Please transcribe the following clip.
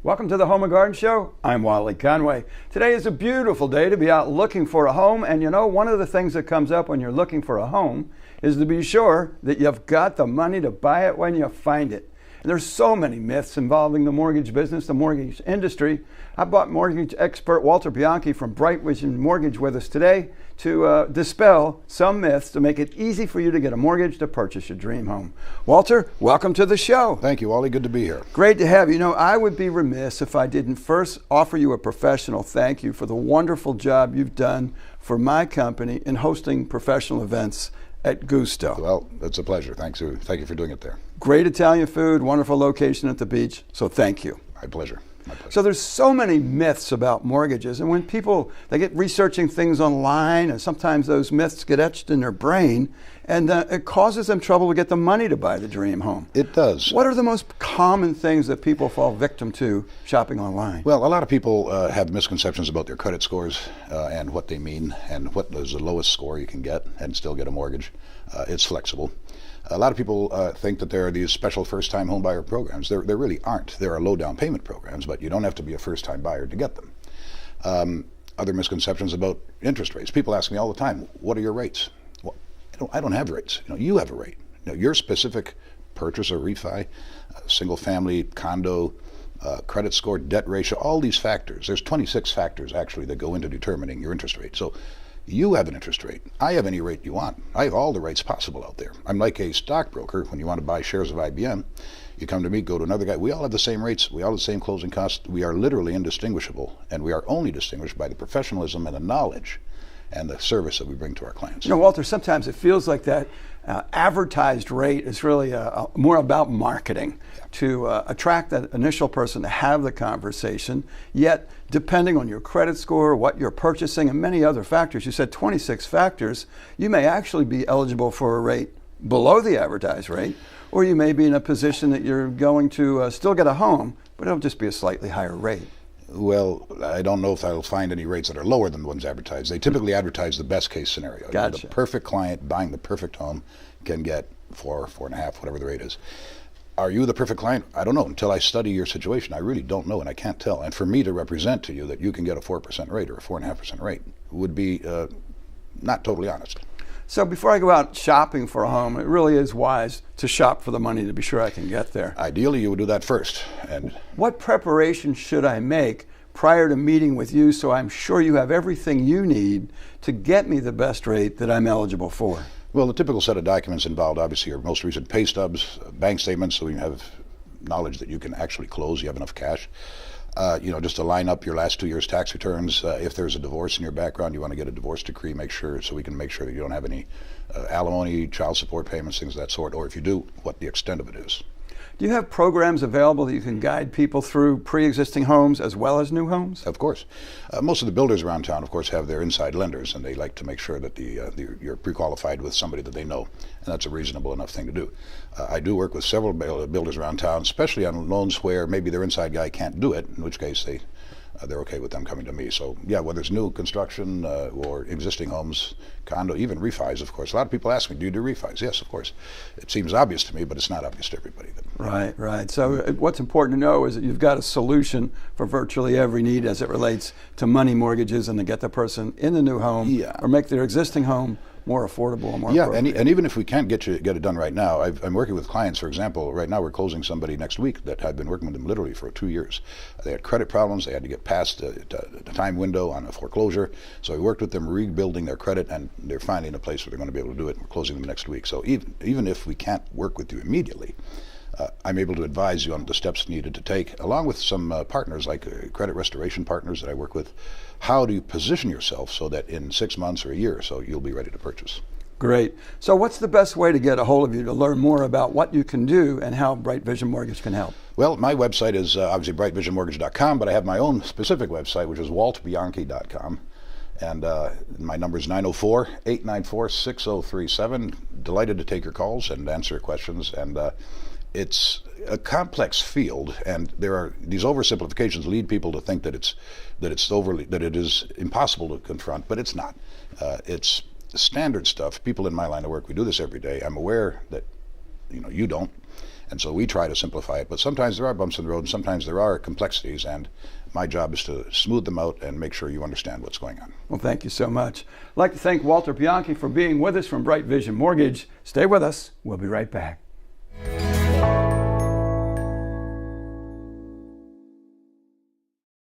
Welcome to the Home and Garden Show. I'm Wally Conway. Today is a beautiful day to be out looking for a home. And you know, one of the things that comes up when you're looking for a home is to be sure that you've got the money to buy it when you find it. And there's so many myths involving the mortgage business, the mortgage industry. I brought mortgage expert Walter Bianchi from Bright Vision Mortgage with us today to dispel some myths to make it easy for you to get a mortgage to purchase your dream home. Walter, welcome to the show. Thank you, Wally. Good to be here. Great to have you. You know, I would be remiss if I didn't first offer you a professional thank you for the wonderful job you've done for my company in hosting professional events at Gusto. Well, it's a pleasure. Thank you for doing it there. Great Italian food, wonderful location at the beach, so thank you. My pleasure. So there's so many myths about mortgages, and when people, they get researching things online, and sometimes those myths get etched in their brain, and it causes them trouble to get the money to buy the dream home. It does. What are the most common things that people fall victim to shopping online? Well, a lot of people have misconceptions about their credit scores and what they mean, and what is the lowest score you can get and still get a mortgage. It's flexible. A lot of people think that there are these special first-time home buyer programs. There really aren't. There are low down payment programs, but you don't have to be a first-time buyer to get them. Other misconceptions about interest rates. People ask me all the time, what are your rates? Well, I don't have rates. You have a rate. Your specific purchase or refi, single family, condo, credit score, debt ratio, all these factors. There's 26 factors actually that go into determining your interest rate. So you have an interest rate. I have any rate you want. I have all the rates possible out there. I'm like a stockbroker. When you want to buy shares of IBM, you come to me, go to another guy. We all have the same rates. We all have the same closing costs. We are literally indistinguishable, and we are only distinguished by the professionalism and the knowledge and the service that we bring to our clients. You know, Walter, sometimes it feels like that advertised rate is really more about marketing to attract that initial person to have the conversation. Yet, depending on your credit score, what you're purchasing, and many other factors, you said 26 factors, you may actually be eligible for a rate below the advertised rate, or you may be in a position that you're going to still get a home, but it'll just be a slightly higher rate. Well, I don't know if I'll find any rates that are lower than the ones advertised. They typically advertise the best case scenario. Gotcha. The perfect client buying the perfect home can get 4.5, whatever the rate is. Are you the perfect client? I don't know. Until I study your situation, I really don't know, and I can't tell. And for me to represent to you that you can get a 4% rate or a 4.5% rate would be not totally honest. So before I go out shopping for a home, it really is wise to shop for the money to be sure I can get there. Ideally, you would do that first. And what preparation should I make prior to meeting with you so I'm sure you have everything you need to get me the best rate that I'm eligible for? Well, the typical set of documents involved, obviously, your most recent pay stubs, bank statements, so you have knowledge that you can actually close, you have enough cash. Just to line up your last 2 years' tax returns. If there's a divorce in your background, you want to get a divorce decree, make sure, so we can make sure that you don't have any alimony, child support payments, things of that sort, or if you do, what the extent of it is. Do you have programs available that you can guide people through pre-existing homes as well as new homes? Of course. Most of the builders around town, of course, have their inside lenders, and they like to make sure that you're pre-qualified with somebody that they know, and that's a reasonable enough thing to do. I do work with several builders around town, especially on loans where maybe their inside guy can't do it, in which case they're okay with them coming to me. So yeah, whether it's new construction or existing homes, condo, even refis, of course. A lot of people ask me, do you do refis? Yes, of course. It seems obvious to me, but it's not obvious to everybody. Right. So what's important to know is that you've got a solution for virtually every need as it relates to money mortgages and to get the person in the new home or make their existing home more affordable and more appropriate. And even if we can't get it done right now, I'm working with clients, for example, right now we're closing somebody next week that I've been working with them literally for 2 years. They had credit problems, they had to get past the time window on a foreclosure, so we worked with them rebuilding their credit, and they're finally in a place where they're going to be able to do it, and we're closing them next week. So even if we can't work with you immediately, I'm able to advise you on the steps needed to take, along with some partners like credit restoration partners that I work with. How do you position yourself so that in 6 months or a year or so you'll be ready to purchase? Great. So what's the best way to get a hold of you to learn more about what you can do and how Bright Vision Mortgage can help? Well, my website is obviously brightvisionmortgage.com, but I have my own specific website, which is waltbianchi.com. And my number is 904-894-6037. Delighted to take your calls and answer your questions. And it's a complex field, and there are these oversimplifications lead people to think that it is impossible to confront, but it's not. It's standard stuff. People in my line of work, we do this every day. I'm aware that you don't. And so we try to simplify it, but sometimes there are bumps in the road, and sometimes there are complexities, and my job is to smooth them out and make sure you understand what's going on. Well, thank you so much. I'd like to thank Walter Bianchi for being with us from Bright Vision Mortgage. Stay with us. We'll be right back.